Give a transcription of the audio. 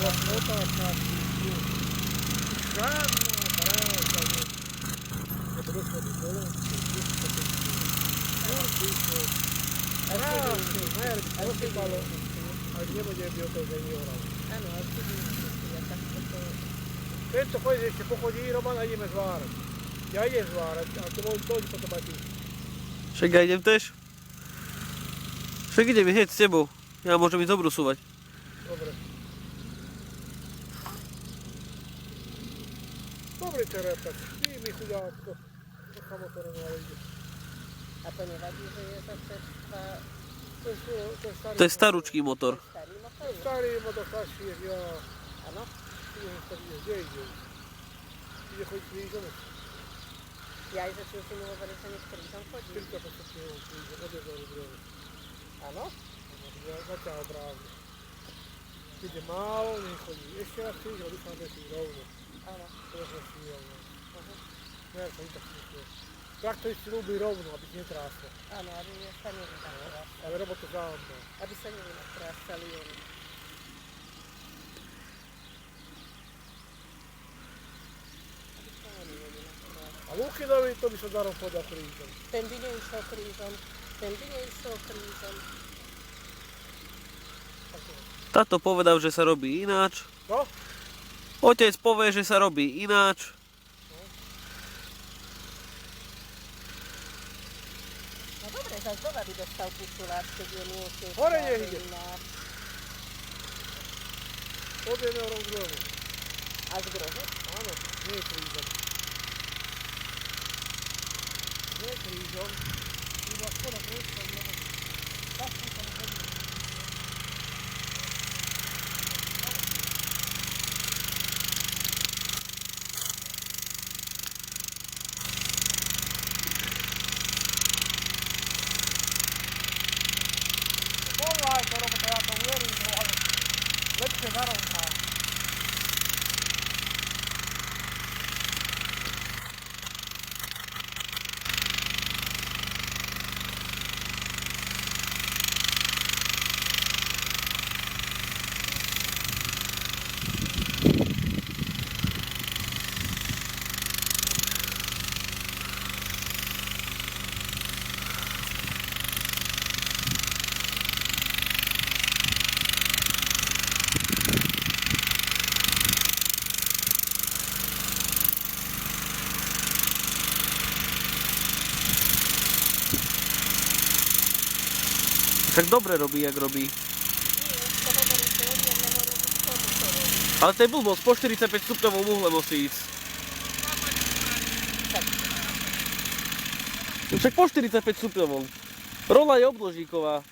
vlastne otázka, žádná práca, je to dochodí dole, krásne, najprv by to osypalo, až nebude by otevření ohral. Áno, ale to by ja takto to... Tento chodí, ešte pochodí Roman a ideme zvárať. Ja idem zvárať, a to môžem to potom aj ty. Však ja idem tež. Však idem hneď s tebou. Ja môžem ísť obrusovať. Dobre. Dobrý terepač, ty mi chudátko. To samotorné ale ide. A to nevadí, že je zase To je starúčký motor. starý motor? Starý motor starší, ja. Áno? Kde ide? Ide chodiť krížom. Ja aj začal si mi hovoriť, že nech krížom chodí. Skryto postupne krížom, odjezdali drevo. Áno? Zaťahol právne. Ide málo, nechodí. Ešte raz krížom, dúfam, že si rovno. Áno. To je si rovno. Ne, to je tak smysl. Traktor si ľúbi rovno, aby si netráslo. Áno, aby sa nevynatrástali. Ale robotu záhodná. Aby sa nevynatrástali oni. Aby sa oni nevynatrástali. A Lúchinovi to by sa darom podal krížom. Ten by neišiel krížom. Ten by neišiel krížom. Táto povedal, že sa robí ináč. No? Otec povie, že sa robí ináč. No dobre, zase doma by dostal pusulák, keď je niečo. Hore nech ide. Odjeme rovno k drohu. A z grohu? Áno, nie krížom. Nie krížom. Iba skoro krížom, lebo tak som to nevedel. Volaj to robota, ja to uverím, ale lepšie narovná. Však dobre robí, jak robí. Ale to je blbosť, po 45 stupňovom uhle musí ísť. Však po 45 stupňovom. Rola je obložíková.